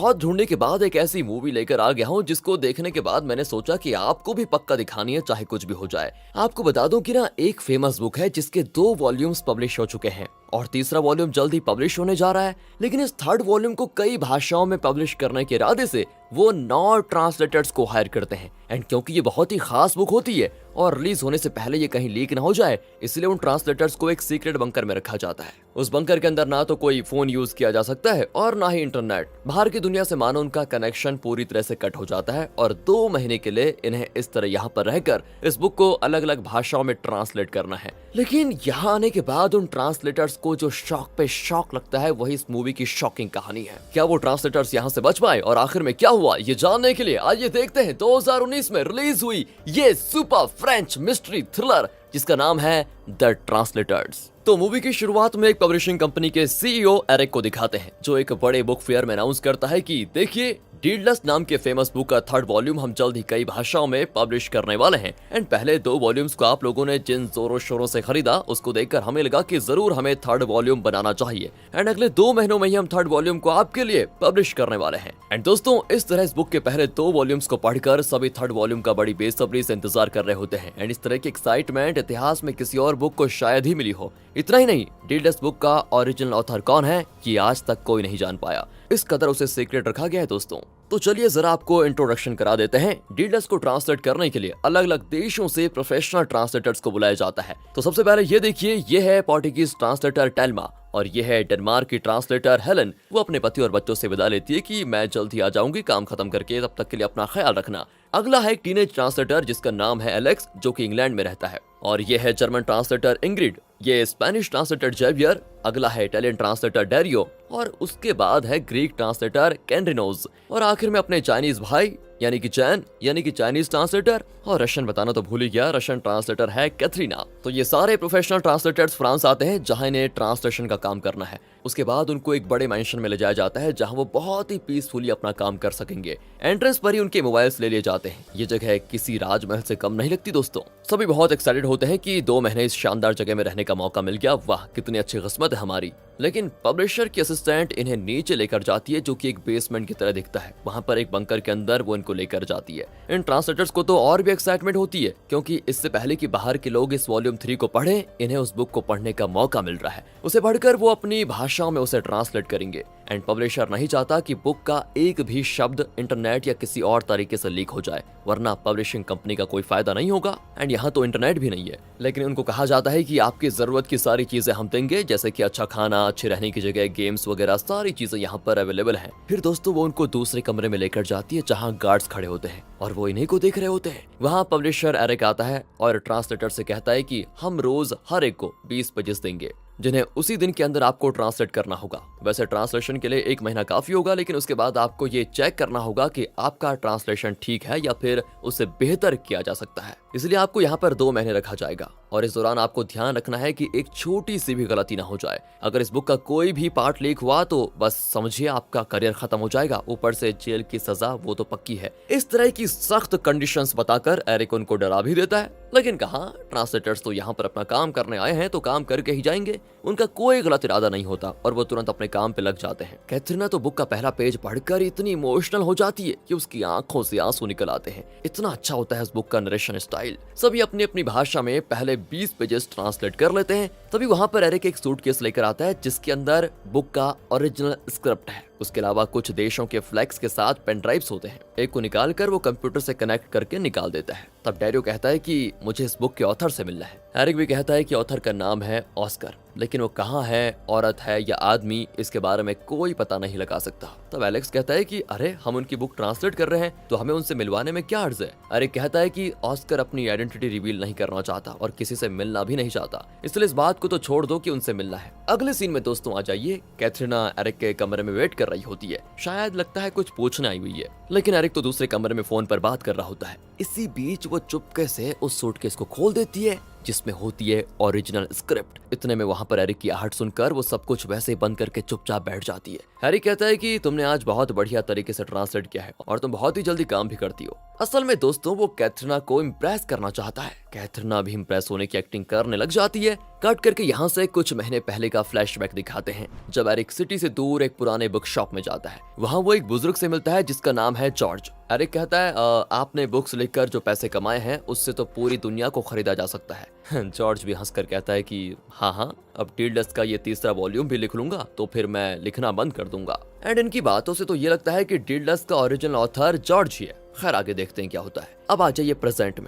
बहुत ढूंढने के बाद एक ऐसी मूवी लेकर आ गया हूँ जिसको देखने के बाद मैंने सोचा कि आपको भी पक्का दिखानी है, चाहे कुछ भी हो जाए। आपको बता दूं कि ना एक फेमस बुक है जिसके 2 वॉल्यूम्स पब्लिश हो चुके हैं और तीसरा वॉल्यूम जल्द ही पब्लिश होने जा रहा है। लेकिन इस थर्ड वॉल्यूम को कई भाषाओं में पब्लिश करने के इरादे से वो 9 ट्रांसलेटर्स को हायर करते हैं। एंड क्योंकि ये बहुत ही खास बुक होती है और रिलीज होने से पहले ये कहीं लीक ना हो जाए, इसलिए उन ट्रांसलेटर्स को एक सीक्रेट बंकर में रखा जाता है। उस बंकर के अंदर ना तो कोई फोन यूज किया जा सकता है और ना ही इंटरनेट। बाहर की दुनिया से मानो उनका कनेक्शन पूरी तरह से कट हो जाता है और 2 महीने के लिए इन्हें इस तरह यहाँ पर रहकर इस बुक को अलग अलग भाषाओं में ट्रांसलेट करना है। लेकिन यहाँ आने के बाद उन ट्रांसलेटर्स को जो शॉक पे शॉक लगता है वही इस मूवी की शॉकिंग कहानी है। क्या वो ट्रांसलेटर्स यहाँ से बच पाए और आखिर में क्या हुआ, ये जानने के लिए आइए देखते हैं 2019 में रिलीज हुई ये सुपर फ्रेंच मिस्ट्री थ्रिलर जिसका नाम है द ट्रांसलेटर्स। तो मूवी की शुरुआत में एक पब्लिशिंग कंपनी के सीईओ एरिक को दिखाते हैं जो एक बड़े बुक फेयर में अनाउंस करता है कि देखिए, डीडलेस नाम के फेमस बुक का 3rd वॉल्यूम हम जल्द ही कई भाषाओं में पब्लिश करने वाले हैं। एंड पहले 2 वॉल्यूम्स को आप लोगों ने जिन जोरों शोरों से खरीदा उसको देखकर हमें लगा कि जरूर हमें 3rd वॉल्यूम बनाना चाहिए। एंड अगले 2 महीनों में ही हम 3rd वॉल्यूम को आपके लिए पब्लिश करने वाले हैं। एंड दोस्तों, इस तरह इस बुक के पहले 2 वॉल्यूम्स को पढ़कर सभी 3rd वॉल्यूम का बड़ी बेसब्री से इंतजार कर रहे होते हैं। एंड इस तरह की एक्साइटमेंट इतिहास में किसी और बुक को शायद ही मिली हो। इतना ही नहीं, डीडलेस बुक का ओरिजिनल ऑथर कौन है ये आज तक कोई नहीं जान पाया। इस कदर उसे सीक्रेट रखा गया है दोस्तों। तो चलिए जरा आपको इंट्रोडक्शन करा देते हैं। डीडलेस को ट्रांसलेट करने के लिए अलग अलग देशों से प्रोफेशनल ट्रांसलेटर्स को बुलाया जाता है। तो सबसे पहले ये देखिए, ये है पोर्टुगीज ट्रांसलेटर टेल्मा और ये है डेनमार्क की ट्रांसलेटर हेलन। वो अपने पति और बच्चों से विदा लेती है कि मैं जल्द ही आ जाऊंगी काम खत्म करके, तब तक के लिए अपना ख्याल रखना। अगला है एक टीनेज ट्रांसलेटर जिसका नाम है एलेक्स जो कि इंग्लैंड में रहता है। और ये है जर्मन ट्रांसलेटर इंग्रिड, ये स्पेनिश ट्रांसलेटर जेवियर, अगला है इटालियन ट्रांसलेटर डेरियो और उसके बाद है ग्रीक ट्रांसलेटर कैंड्रिनोज और आखिर में अपने चाइनीज भाई यानी कि चैन यानी कि चाइनीज ट्रांसलेटर। और रशियन बताना तो भूल ही गया, रशियन ट्रांसलेटर है कैथरीना। तो ये सारे प्रोफेशनल ट्रांसलेटर्स फ्रांस आते हैं जहां इन्हें ट्रांसलेशन का काम करना है। उसके बाद उनको एक बड़े मेंशन में ले जाया जाता है जहां वो बहुत ही पीसफुली अपना काम कर सकेंगे। एंट्रेंस पर ही उनके मोबाइल्स ले लिए जाते हैं। ये जगह किसी राजमहल से कम नहीं लगती दोस्तों। सभी बहुत एक्साइटेड होते हैं कि 2 महीने इस शानदार जगह में रहने का मौका मिल गया। वाह, कितनी अच्छी किस्मत है हमारी। लेकिन पब्लिशर की असिस्टेंट इन्हें नीचे लेकर जाती है जो कि एक बेसमेंट की तरह दिखता है। वहां पर एक बंकर के अंदर वो इनको लेकर जाती है। इन ट्रांसलेटर्स को तो और भी एक्साइटमेंट होती है क्योंकि इससे पहले कि बाहर के लोग इस वॉल्यूम 3 को पढ़ें, इन्हें उस बुक को पढ़ने का मौका मिल रहा है। उसे पढ़कर वो अपनी भाषाओं में उसे ट्रांसलेट करेंगे। एंड पब्लिशर नहीं चाहता कि बुक का एक भी शब्द इंटरनेट या किसी और तरीके से लीक हो जाए, वरना पब्लिशिंग कंपनी का कोई फायदा नहीं होगा। एंड यहाँ तो इंटरनेट भी नहीं है। लेकिन उनको कहा जाता है कि आपकी जरूरत की सारी चीजें हम देंगे, जैसे कि अच्छा खाना, अच्छी रहने की जगह, गेम्स वगैरह सारी चीजें यहाँ पर अवेलेबल हैं। फिर दोस्तों वो उनको दूसरे कमरे में लेकर जाती है जहाँ गार्ड्स खड़े होते हैं और वो इन्हीं को देख रहे होते हैं। वहाँ पब्लिशर एरिक आता है और ट्रांसलेटर से कहता है कि हम रोज हर एक को 20 पेजेस देंगे जिन्हें उसी दिन के अंदर आपको ट्रांसलेट करना होगा। वैसे ट्रांसलेशन के लिए 1 महीना काफी होगा, लेकिन उसके बाद आपको ये चेक करना होगा कि आपका ट्रांसलेशन ठीक है या फिर उसे बेहतर किया जा सकता है। इसलिए आपको यहाँ पर 2 महीने रखा जाएगा और इस दौरान आपको ध्यान रखना है कि एक छोटी सी भी गलती ना हो जाए। अगर इस बुक का कोई भी पार्ट लीक हुआ तो बस समझिए आपका करियर खत्म हो जाएगा, ऊपर से जेल की सजा वो तो पक्की है। इस तरह की सख्त कंडीशंस बताकर एरिक उनको डरा भी देता है। लेकिन कहाँ, ट्रांसलेटर्स तो यहाँ पर अपना काम करने आए हैं तो काम करके ही जाएंगे। उनका कोई गलत इरादा नहीं होता और वो तुरंत अपने काम पे लग जाते हैं। कैथरीना तो बुक का पहला पेज पढ़कर इतनी इमोशनल हो जाती है कि उसकी आंखों से आंसू निकल आते हैं। इतना अच्छा होता है इस बुक का नरेशन स्टाइल। सभी अपनी अपनी भाषा में पहले 20 पेजेस ट्रांसलेट कर लेते हैं। तभी वहां पर एरिक एक सूटकेस लेकर आता है जिसके अंदर बुक का ओरिजिनल स्क्रिप्ट है। उसके अलावा कुछ देशों के फ्लैग्स के साथ पेन ड्राइव्स होते हैं। एक को निकालकर वो कंप्यूटर से कनेक्ट करके निकाल देता है। तब डेरियो कहता है कि मुझे इस बुक के ऑथर से मिलना है। एरिक भी कहता है कि ऑथर का नाम है ऑस्कर, लेकिन वो कहाँ है, औरत है या आदमी, इसके बारे में कोई पता नहीं लगा सकता। तब एलेक्स कहता है कि अरे हम उनकी बुक ट्रांसलेट कर रहे हैं तो हमें उनसे मिलवाने में क्या अर्ज है। एरिक कहता है कि ऑस्कर अपनी आइडेंटिटी रिवील नहीं करना चाहता और किसी से मिलना भी नहीं चाहता, इसलिए इस बात को तो छोड़ दो कि उनसे मिलना है। अगले सीन में दोस्तों आ जाइए, कैथरीना एरिक के कमरे में वेट कर रही होती है। शायद लगता है कुछ पूछने आई हुई है, लेकिन एरिक तो दूसरे कमरे में फोन पर बात कर रहा होता है। इसी बीच वो चुपके से उस सूटकेस को खोल देती है जिसमें होती है ओरिजिनल स्क्रिप्ट। इतने में वहाँ पर एरिक की आहट सुनकर वो सब कुछ वैसे ही बंद करके चुपचाप बैठ जाती है। हैरी कहता है कि तुमने आज बहुत बढ़िया तरीके से ट्रांसलेट किया है और तुम बहुत ही जल्दी काम भी करती हो। असल में दोस्तों वो कैथरीना को इम्प्रेस करना चाहता है। कैथरीना भी इम्प्रेस होने की एक्टिंग करने लग जाती है। कट करके यहाँ से कुछ महीने पहले का फ्लैशबैक दिखाते हैं, जब एरिक सिटी से दूर एक पुराने बुक शॉप में जाता है। वहाँ वो एक बुजुर्ग से मिलता है जिसका नाम है जॉर्ज। एरिक कहता है आपने बुक्स लिखकर जो पैसे कमाए हैं उससे तो पूरी दुनिया को खरीदा जा सकता है। जॉर्ज भी हंसकर कहता है कि हाँ, अब डीडलस्ट का ये तीसरा वॉल्यूम भी लिख लूंगा तो फिर मैं लिखना बंद कर दूंगा। एंड इनकी बातों से तो ये लगता है कि डीडलस्ट का ओरिजिनल ऑथर जॉर्ज ही है। खैर आगे देखते हैं क्या होता है। अब आ जाइए प्रेजेंट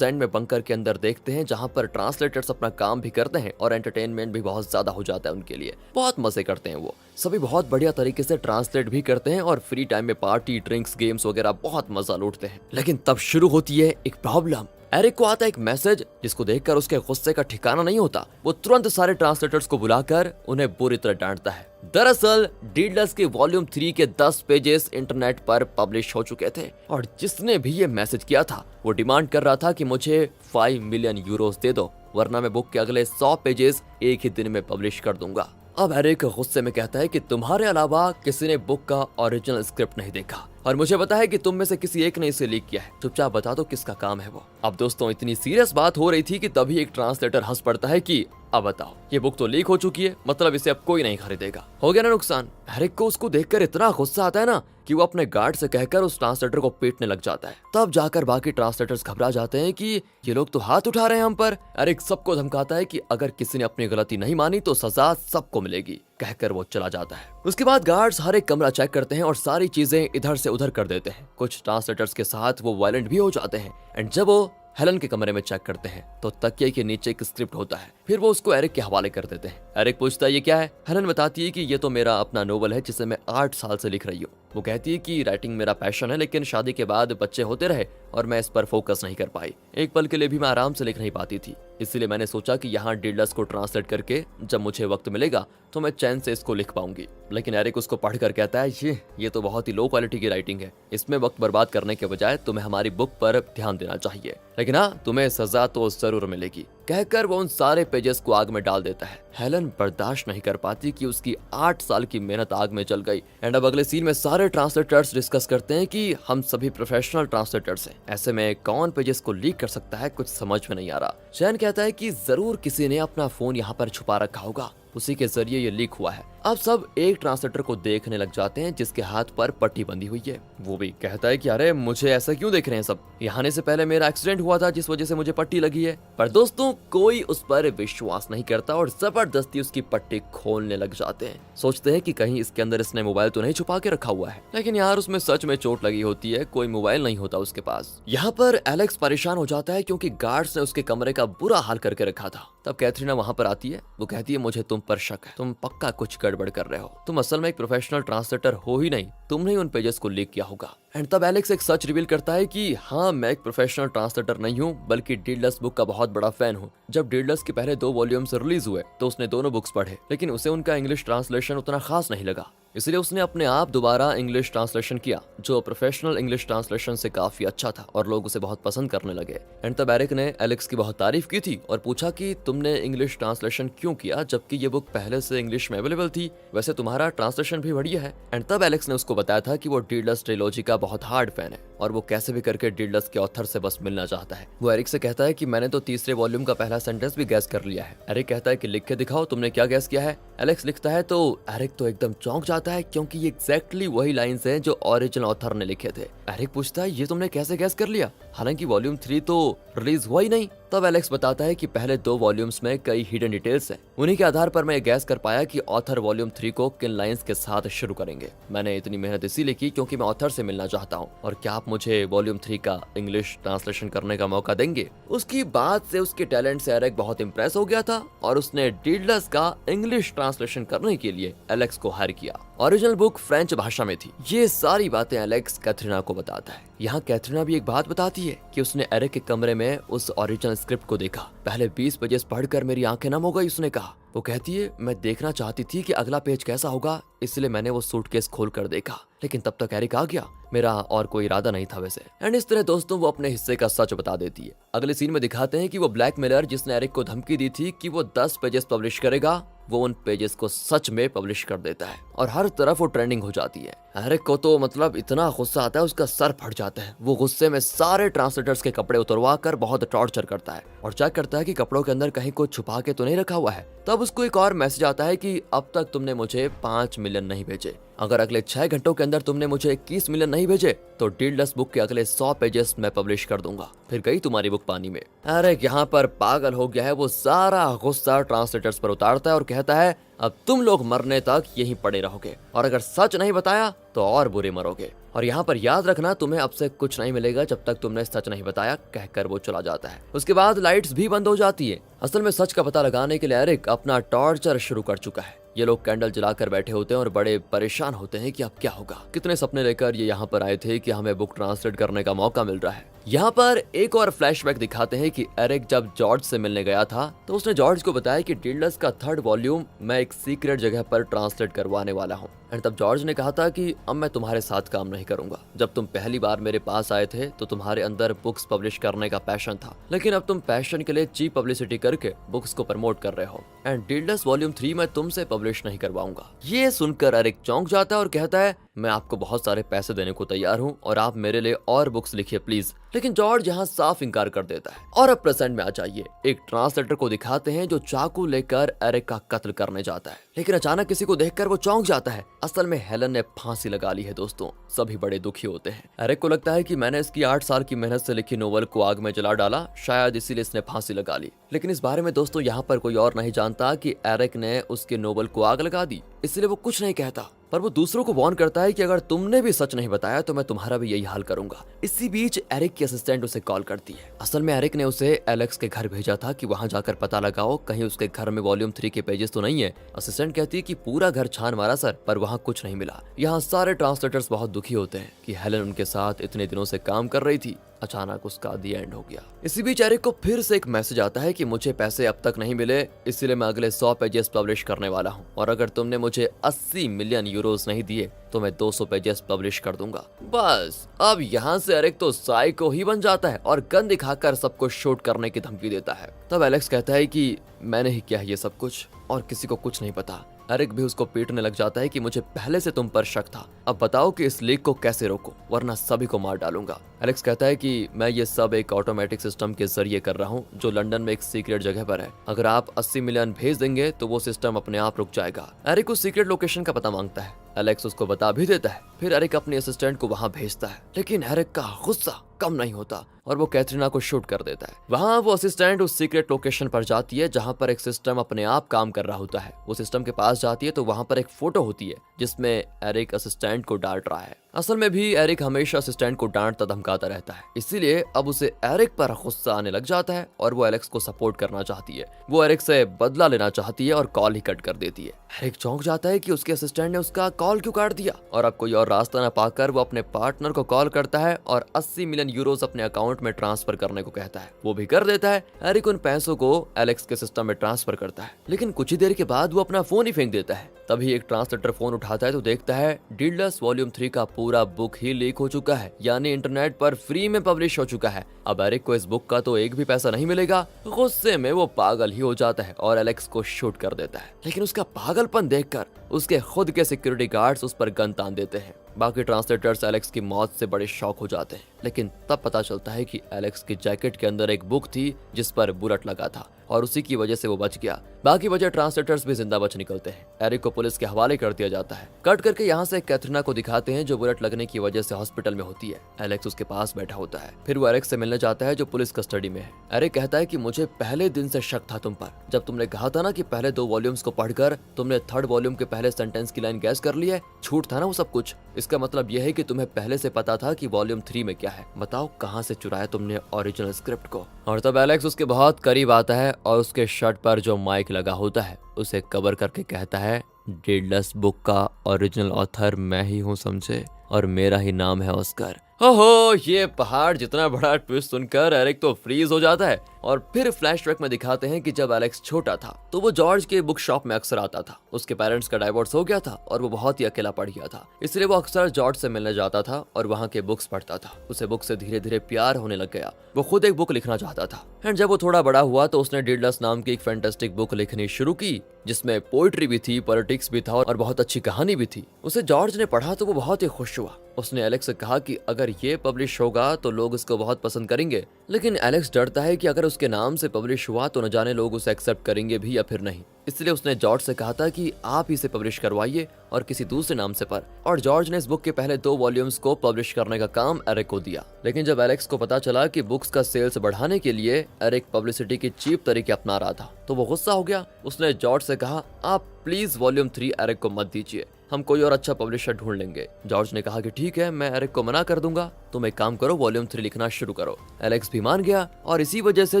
में बंकर के अंदर देखते हैं, जहाँ पर ट्रांसलेटर्स अपना काम भी करते हैं और एंटरटेनमेंट भी बहुत ज्यादा हो जाता है उनके लिए। बहुत मजे करते हैं वो सभी, बहुत बढ़िया तरीके से ट्रांसलेट भी करते हैं और फ्री टाइम में पार्टी, ड्रिंक्स, गेम्स वगैरह बहुत मजा लूटते हैं। लेकिन तब शुरू होती है एक प्रॉब्लम। एरिक को आता है एक मैसेज जिसको देखकर उसके गुस्से का ठिकाना नहीं होता। वो तुरंत सारे ट्रांसलेटर्स को बुलाकर उन्हें बुरी तरह डांटता है। दरअसल डीडलस्ट के वॉल्यूम 3 के 10 पेजेस इंटरनेट पर पब्लिश हो चुके थे और जिसने भी ये मैसेज किया था वो डिमांड कर रहा था कि मुझे 5 मिलियन यूरोस दे दो, वरना मैं बुक के अगले 100 पेजेस एक ही दिन में पब्लिश कर दूंगा। अब एरिक गुस्से में कहता है कि तुम्हारे अलावा किसी ने बुक का ओरिजिनल स्क्रिप्ट नहीं देखा और मुझे पता है कि तुम में से किसी एक ने इसे लीक किया है। चुपचाप बता दो किसका काम है वो। अब दोस्तों इतनी सीरियस बात हो रही थी कि तभी एक ट्रांसलेटर हंस पड़ता है कि अब बताओ, ये बुक तो लीक हो चुकी है, मतलब इसे अब कोई नहीं खरीदेगा। हो गया ना नुकसान। एरिक को उसको देखकर इतना गुस्सा आता है ना कि वो अपने गार्ड से कहकर उस ट्रांसलेटर को पीटने लग जाता है। तब जाकर बाकी ट्रांसलेटर्स घबरा जाते हैं कि ये लोग तो हाथ उठा रहे हैं हम पर। एरिक सबको धमकाता है कि अगर किसी ने अपनी गलती नहीं मानी तो सजा सबको मिलेगी, कहकर वो चला जाता है। उसके बाद गार्ड्स हर एक कमरा चेक करते हैं और सारी चीजें इधर से उधर कर देते हैं। कुछ ट्रांसलेटर्स के साथ वो वायलेंट भी हो जाते हैं। एंड जब वो हेलन के कमरे में चेक करते हैं तो तकिए के नीचे एक स्क्रिप्ट होता है। फिर वो उसको एरिक के हवाले कर देते हैं। एरिक पूछता है ये क्या है। हेलन बताती है कि ये तो मेरा अपना नोवेल है जिसे मैं 8 साल से लिख रही हूँ। वो कहती है कि राइटिंग मेरा पैशन है, लेकिन शादी के बाद बच्चे होते रहे और मैं इस पर फोकस नहीं कर पाई। एक पल के लिए भी मैं आराम से लिख नहीं पाती थी, इसलिए मैंने सोचा कि यहाँ डीडलस्ट को ट्रांसलेट करके जब मुझे वक्त मिलेगा तो मैं चैन से इसको लिख पाऊंगी। लेकिन एरिक उसको पढ़कर कहता है ये तो बहुत ही लो क्वालिटी की राइटिंग है, इसमें वक्त बर्बाद करने के बजाय तुम्हें हमारी बुक पर ध्यान देना चाहिए, लेकिन हाँ तुम्हें सजा तो जरूर मिलेगी, कहकर वो उन सारे पेजेस को आग में डाल देता है। हेलन बर्दाश्त नहीं कर पाती कि उसकी 8 साल की मेहनत आग में जल गई। एंड अब अगले सीन में सारे ट्रांसलेटर्स डिस्कस करते हैं कि हम सभी प्रोफेशनल ट्रांसलेटर्स हैं, ऐसे में कौन पेजेस को लीक कर सकता है, कुछ समझ में नहीं आ रहा। शैन कहता है कि जरूर किसी ने अपना फोन यहाँ पर छुपा रखा होगा, उसी के जरिए ये लीक हुआ है। अब सब एक ट्रांसलेटर को देखने लग जाते हैं जिसके हाथ पर पट्टी बंधी हुई है। वो भी कहता है कि अरे मुझे ऐसा क्यों देख रहे हैं सब, यहाँ आने से पहले मेरा एक्सीडेंट हुआ था जिस वजह से मुझे पट्टी लगी है। पर दोस्तों कोई उस पर विश्वास नहीं करता और जबरदस्ती उसकी पट्टी खोलने लग जाते हैं। सोचते हैं कि कहीं इसके अंदर इसने मोबाइल तो नहीं छुपा के रखा हुआ है, लेकिन यार उसमें सच में चोट लगी होती है, कोई मोबाइल नहीं होता उसके पास। यहाँ पर एलेक्स परेशान हो जाता है क्योंकि गार्ड्स ने उसके कमरे का बुरा हाल करके रखा था। तब कैथरीना वहाँ पर आती है। वो कहती है मुझे तुम पर शक है, तुम पक्का कुछ गड़बड़ कर रहे हो, तुम असल में एक प्रोफेशनल ट्रांसलेटर हो ही नहीं, तुमने ही उन पेजेस को लीक किया होगा। एंड तब एलेक्स एक सच रिवील करता है कि हाँ मैं एक प्रोफेशनल ट्रांसलेटर नहीं हूँ बल्कि डीडलस्ट बुक का बहुत बड़ा फैन हूँ। जब डीडलस्ट के पहले 2 वॉल्यूम्स रिलीज हुए तो उसने दोनों बुक्स पढ़े, लेकिन उसे उनका इंग्लिश ट्रांसलेशन उतना खास नहीं लगा, इसलिए उसने अपने आप दोबारा इंग्लिश ट्रांसलेशन किया जो प्रोफेशनल इंग्लिश ट्रांसलेशन से काफी अच्छा था और लोग उसे बहुत पसंद करने लगे। एंड तब एरिक ने एलेक्स की बहुत तारीफ की थी और पूछा कि तुमने इंग्लिश ट्रांसलेशन क्यों किया जबकि ये बुक पहले से इंग्लिश में अवेलेबल थी, वैसे तुम्हारा ट्रांसलेशन भी बढ़िया है। एंड तब एलेक्स ने उसको बताया था कि वो डीडलस्ट ट्रिलॉजी का बहुत हार्ड फैन है और वो कैसे भी करके डीडलस्ट के ऑथर से बस मिलना चाहता है। वो एरिक से कहता है कि मैंने तो तीसरे वॉल्यूम का पहला सेंटेंस भी गैस कर लिया है। एरिक कहता है कि लिख के दिखाओ तुमने क्या गैस किया है। एलेक्स लिखता है तो एरिक तो एकदम चौंक जाता है क्योंकि ये एग्जैक्टली वही लाइंस हैं जो ओरिजिनल ऑथर ने लिखे थे। एरिक पूछता है ये तुमने कैसे गैस कर लिया, हालांकि वॉल्यूम 3 तो रिलीज हुआ ही नहीं। तब एलेक्स बताता है कि पहले 2 वॉल्यूम्स में कई हिडन डिटेल्स हैं, उन्हीं के आधार पर मैं गैस कर पाया कि ऑथर वॉल्यूम 3 को किन लाइंस के साथ शुरू करेंगे। मैंने इतनी मेहनत इसीलिए की क्योंकि मैं ऑथर से मिलना चाहता हूँ और क्या आप मुझे वॉल्यूम 3 का इंग्लिश ट्रांसलेशन करने का मौका देंगे। उसकी बात से उसके टैलेंट से एरिक बहुत इंप्रेस हो गया था और उसने डीडलस्ट का इंग्लिश ट्रांसलेशन करने के लिए एलेक्स को हायर किया। ओरिजिनल बुक फ्रेंच भाषा में थी। ये सारी बातें एलेक्स कैथरीना को बताता है। यहाँ कैथरीना भी एक बात बताती है कि उसने एरिक के कमरे में उस ओरिजिनल स्क्रिप्ट को देखा। पहले 20 पेजेस पढ़कर मेरी आंखें नम हो गई, उसने कहा। वो कहती है, मैं देखना चाहती थी कि अगला पेज कैसा होगा, इसलिए मैंने वो सूटकेस खोल कर देखा, लेकिन तब तक एरिक आ गया। मेरा और कोई इरादा नहीं था वैसे। एंड इस तरह दोस्तों वो अपने हिस्से का सच बता देती है। अगले सीन में दिखाते हैं कि वो ब्लैकमेलर जिसने एरिक को धमकी दी थी कि वो 10 पेजेस पब्लिश करेगा, वो उन पेजेस को सच में पब्लिश कर देता है और हर तरफ वो ट्रेंडिंग हो जाती है। एरिक को तो मतलब इतना गुस्सा आता है, उसका सर फट जाता है। वो गुस्से में सारे ट्रांसलेटर्स के कपड़े उतरवा कर बहुत टॉर्चर करता है और चेक करता है कि कपड़ों के अंदर कहीं कुछ छुपा के तो नहीं रखा हुआ है। तब उसको एक और मैसेज आता है कि अब तक तुमने मुझे 5 मिलियन नहीं भेजे, अगर अगले 6 घंटों के अंदर तुमने मुझे 21 मिलियन नहीं भेजे तो डीललेस बुक के अगले 100 पेजेस मैं पब्लिश कर दूंगा, फिर गई तुम्हारी बुक पानी में। एरिक यहाँ पर पागल हो गया है। वो सारा गुस्सा ट्रांसलेटर्स पर उतारता है और कहता है, अब तुम लोग मरने तक यहीं पड़े रहोगे और अगर सच नहीं बताया तो और बुरे मरोगे, और यहाँ पर याद रखना तुम्हें अब से कुछ नहीं मिलेगा जब तक तुमने सच नहीं बताया, कहकर वो चला जाता है। उसके बाद लाइट्स भी बंद हो जाती है। असल में सच का पता लगाने के लिए एरिक अपना टॉर्चर शुरू कर चुका है। ये लोग कैंडल जलाकर बैठे होते हैं और बड़े परेशान होते हैं कि अब क्या होगा। कितने सपने लेकर ये यहाँ पर आए थे कि हमें बुक ट्रांसलेट करने का मौका मिल रहा है। यहाँ पर एक और फ्लैशबैक दिखाते हैं कि एरिक जब जॉर्ज से मिलने गया था तो उसने जॉर्ज को बताया कि डीललेस का 3rd वॉल्यूम मैं एक सीक्रेट जगह पर ट्रांसलेट करवाने वाला हूँ। एंड तब जॉर्ज ने कहा था कि अब मैं तुम्हारे साथ काम नहीं करूंगा। जब तुम पहली बार मेरे पास आए थे तो तुम्हारे अंदर बुक्स पब्लिश करने का पैशन था, लेकिन अब तुम पैशन के लिए चीप पब्लिसिटी करके बुक्स को प्रमोट कर रहे हो एंड डीललेस वॉल्यूम 3 मैं तुमसे पब्लिश नहीं करवाऊंगा। ये सुनकर एरिक चौंक जाता है और कहता है, मैं आपको बहुत सारे पैसे देने को तैयार हूँ और आप मेरे लिए और बुक्स लिखिए प्लीज। लेकिन जॉर्ज यहाँ साफ इनकार कर देता है। और अब प्रेजेंट में आ जाइए। एक ट्रांसलेटर को दिखाते हैं जो चाकू लेकर एरिक का कत्ल करने जाता है, लेकिन अचानक किसी को देखकर वो चौंक जाता है। असल में हेलन ने फांसी लगा ली है दोस्तों। सभी बड़े दुखी होते हैं। एरिक को लगता है कि मैंने इसकी 8 साल की मेहनत से लिखी नोवेल को आग में जला डाला, शायद इसीलिए इसने फांसी लगा ली। लेकिन इस बारे में दोस्तों यहाँ पर कोई और नहीं जानता कि एरिक ने उसके नोवेल को आग लगा दी, इसलिए वो कुछ नहीं कहता। पर वो दूसरों को वार्न करता है कि अगर तुमने भी सच नहीं बताया तो मैं तुम्हारा भी यही हाल करूंगा। इसी बीच एरिक की असिस्टेंट उसे कॉल करती है। असल में एरिक ने उसे एलेक्स के घर भेजा था कि वहां जाकर पता लगाओ कहीं उसके घर में वॉल्यूम 3 के पेजेस तो नहीं है। असिस्टेंट कहती है कि पूरा घर छान मारा सर, पर वहां कुछ नहीं मिला। यहाँ सारे ट्रांसलेटर्स बहुत दुखी होते हैं कि हेलन उनके साथ इतने दिनों से काम कर रही थी, अचानक उसका दी एंड हो गया। इसी बीच एरिक को फिर से एक मैसेज आता है कि मुझे पैसे अब तक नहीं मिले, इसलिए मैं अगले 100 पेजेस पब्लिश करने वाला हूँ और अगर तुमने मुझे 80 मिलियन यूरोस नहीं दिए तो मैं 200 पेजेस पब्लिश कर दूंगा। बस अब यहाँ से एरिक तो साइको ही बन जाता है और गन दिखाकर सबको शूट करने की धमकी देता है। तब एलेक्स कहता है कि मैंने ही किया ये सब कुछ और किसी को कुछ नहीं पता। एरिक भी उसको पीटने लग जाता है कि मुझे पहले से तुम पर शक था, अब बताओ कि इस लीक को कैसे रोको वरना सभी को मार डालूंगा। एलेक्स कहता है कि मैं ये सब एक ऑटोमेटिक सिस्टम के जरिए कर रहा हूँ जो लंदन में एक सीक्रेट जगह पर है। अगर आप 80 मिलियन भेज देंगे तो वो सिस्टम अपने आप रुक जाएगा। एरिक उस सीक्रेट लोकेशन का पता मांगता है। एलेक्स उसको बता भी देता है। फिर एरिक अपनी असिस्टेंट को वहां भेजता है, लेकिन एरिक का गुस्सा कम नहीं होता और वो कैथरीना को शूट कर देता है। वहां वो असिस्टेंट उस सीक्रेट लोकेशन पर जाती है जहां पर एक सिस्टम अपने आप काम कर रहा होता है। वो सिस्टम के पास जाती है तो वहां पर एक फोटो होती है जिसमें एरिक असिस्टेंट को डांट रहा है। असल में भी एरिक हमेशा असिस्टेंट को डांटता धमकाता रहता है, इसीलिए अब उसे एरिक पर गुस्सा आने लग जाता है और वो एलेक्स को सपोर्ट करना चाहती है। वो एरिक से बदला लेना चाहती है और कॉल ही कट कर देती है। एरिक चौंक जाता है कि उसके असिस्टेंट ने उसका कॉल क्यों काट दिया और अब कोई और रास्ता न पाकर वो अपने पार्टनर को कॉल करता है और 80 मिलियन यूरोस अपने अकाउंट में ट्रांसफर करने को कहता है। वो भी कर देता है। एरिक उन पैसों को एलेक्स के सिस्टम में ट्रांसफर करता है, लेकिन कुछ ही देर के बाद वो अपना फोन ही फेंक देता है। तभी एक ट्रांसलेटर फोन उठाता है तो देखता है डीललेस वॉल्यूम 3 का पूरा बुक ही लीक हो चुका है, यानी इंटरनेट पर फ्री में पब्लिश हो चुका है। अब एरिक को इस बुक का तो एक भी पैसा नहीं मिलेगा। गुस्से में वो पागल ही हो जाता है और एलेक्स को शूट कर देता है, लेकिन उसका पागलपन देखकर उसके खुद के सिक्योरिटी गार्ड्स उस पर गन तान देते हैं। बाकी ट्रांसलेटर्स एलेक्स की मौत से बड़े शॉक हो जाते हैं, लेकिन तब पता चलता है कि एलेक्स की जैकेट के अंदर एक बुक थी जिस पर बुलेट लगा था और उसी की वजह से वो बच गया। बाकी वजह ट्रांसलेटर्स भी जिंदा बच निकलते हैं। एरिक को पुलिस के हवाले कर दिया जाता है। कट करके यहाँ से कैथरीना को दिखाते हैं जो बुलेट लगने की वजह से हॉस्पिटल में होती है। एलेक्स उसके पास बैठा होता है। फिर वो एरिक से मिलने जाता है जो पुलिस कस्टडी में है। एरिक कहता है कि मुझे पहले दिन से शक था तुम पर, जब तुमने कहा था ना कि पहले 2 वॉल्यूम्स को पढ़कर तुमने 3rd वॉल्यूम के पहले सेंटेंस की लाइन गैस कर ली है। झूठ था ना वो सब कुछ। इसका मतलब यह है कि तुम्हें पहले से पता था कि वॉल्यूम 3 में क्या है। बताओ कहाँ से चुराया तुमने ओरिजिनल स्क्रिप्ट को। और तब एलेक्स उसके बहुत करीब आता है और उसके शर्ट पर जो माइक लगा होता है उसे कवर करके कहता है डीललेस बुक का ओरिजिनल ऑथर मैं ही हूँ, समझे। और मेरा ही नाम है ऑस्कर। ओहो, ये पहाड़ जितना बड़ा ट्विस्ट सुनकर एरिक तो फ्रीज हो जाता है। और फिर फ्लैशबैक में दिखाते हैं कि जब एलेक्स छोटा था तो वो जॉर्ज के बुक शॉप में अक्सर आता था। उसके पेरेंट्स का डाइवोर्स हो गया था और वो बहुत ही अकेला पड़ गया था, इसलिए वो अक्सर जॉर्ज से मिलने जाता था और वहाँ के बुक्स पढ़ता था। उसे बुक से धीरे धीरे प्यार होने लग गया। वो खुद एक बुक लिखना चाहता था। एंड जब वो थोड़ा बड़ा हुआ तो उसने डीडलस नाम की एक फैंटास्टिक बुक लिखनी शुरू की, जिसमें पोएट्री भी थी, पॉलिटिक्स भी था और बहुत अच्छी कहानी भी थी। उसे जॉर्ज ने पढ़ा तो वो बहुत ही खुश हुआ। उसने एलेक्स से कहा कि अगर ये पब्लिश होगा तो लोग इसको बहुत पसंद करेंगे, लेकिन एलेक्स डरता है कि अगर उसके नाम से पब्लिश हुआ तो न जाने लोग उसे एक्सेप्ट करेंगे भी या फिर नहीं। इसलिए उसने जॉर्ज से कहा था कि आप इसे पब्लिश करवाइए और किसी दूसरे नाम से पर। और जॉर्ज ने इस बुक के पहले 2 वॉल्यूम्स को पब्लिश करने का काम एरिक को दिया। लेकिन जब एलेक्स को पता चला कि बुक्स का सेल्स बढ़ाने के लिए एरिक पब्लिसिटी की चीप तरीके अपना रहा था तो वो गुस्सा हो गया। उसने जॉर्ज से कहा, आप प्लीज वॉल्यूम 3 एरिक को मत दीजिए, हम कोई और अच्छा पब्लिशर ढूंढ लेंगे। जॉर्ज ने कहा कि ठीक है, मैं एरिक को मना कर दूंगा, तुम एक काम करो, वॉल्यूम 3 लिखना शुरू करो। एलेक्स भी मान गया और इसी वजह से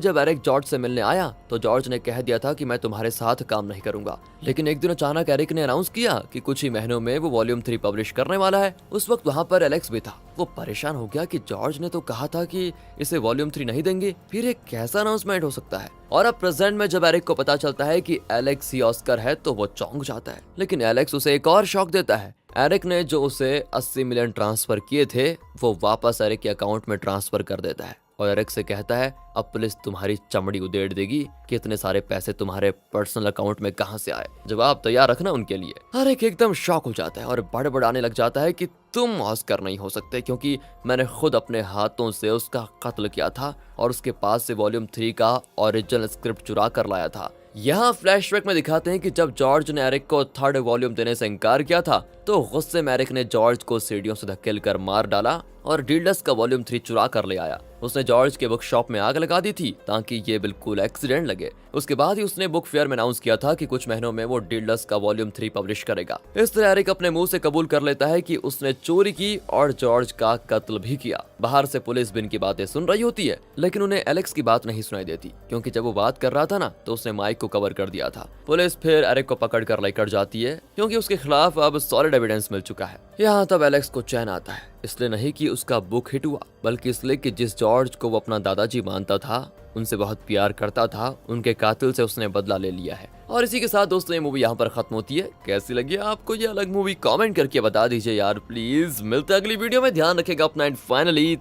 जब एरिक जॉर्ज से मिलने आया तो जॉर्ज ने कह दिया था कि मैं तुम्हारे साथ काम नहीं करूंगा। लेकिन एक दिन अचानक एरिक ने अनाउंस किया कि कुछ ही महीनों में वो वॉल्यूम 3 पब्लिश करने वाला है। उस वक्त वहाँ पर एलेक्स भी था। वो परेशान हो गया कि जॉर्ज ने तो कहा था कि इसे वॉल्यूम 3 नहीं देंगे, फिर एक कैसा अनाउंसमेंट हो सकता है। और अब प्रेजेंट में जब एरिक को पता चलता है कि एलेक्स ही ऑस्कर है तो वो चौंक जाता है। लेकिन एलेक्स उसे एक और शॉक देता है। एरिक ने जो उसे 80 मिलियन ट्रांसफर किए थे वो वापस एरिक के अकाउंट में ट्रांसफर कर देता है और एरिक से कहता है, अब पुलिस तुम्हारी चमड़ी उधेड़ देगी कि इतने सारे पैसे तुम्हारे पर्सनल अकाउंट में कहां से आए, जवाब तैयार रखना उनके लिए। एरिक एकदम शॉक हो जाता है और बड़बड़ाने लग जाता है कि तुम ऑस्कर नहीं हो सकते, क्योंकि मैंने खुद अपने हाथों से उसका कत्ल किया था और उसके पास से वॉल्यूम 3 का ओरिजिनल स्क्रिप्ट चुरा कर लाया था। यहाँ फ्लैशबैक में दिखाते हैं कि जब जॉर्ज ने एरिक को 3rd वॉल्यूम देने से इनकार किया था तो गुस्से में एरिक ने जॉर्ज को सीढ़ियों से धकेल कर मार डाला और डीडलस का वॉल्यूम 3 चुरा कर ले आया। उसने जॉर्ज के बुक शॉप में आग लगा दी थी ताकि ये बिल्कुल एक्सीडेंट लगे। उसके बाद ही उसने बुक फेयर में अनाउंस किया था कि कुछ महीनों में वो डीडलस का वॉल्यूम 3 पब्लिश करेगा। इस तरह एरिक अपने मुंह से कबूल कर लेता है कि उसने चोरी की और जॉर्ज का कत्ल भी किया। बाहर से पुलिस भी इनकी बातें सुन रही होती है, लेकिन उन्हें एलेक्स की बात नहीं सुनाई देती, क्योंकि जब वो बात कर रहा था ना तो उसने माइक को कवर कर दिया था। पुलिस फिर एरिक को पकड़ कर लेकर जाती है क्योंकि उसके खिलाफ अब सॉलिड एविडेंस मिल चुका है। यहाँ तब एलेक्स को चैन आता है, इसलिए नहीं कि उसका बुक हिट हुआ, बल्कि इसलिए कि जिस जॉर्ज को वो अपना दादाजी मानता था, उनसे बहुत प्यार करता था, उनके कातिल से उसने बदला ले लिया है। और इसी के साथ दोस्तों ये मूवी यहाँ पर खत्म होती है। कैसी लगी आपको ये अलग मूवी, कमेंट करके बता दीजिए यार प्लीज। मिलते अगली वीडियो में, ध्यान रखेगा अपना एंड फाइनली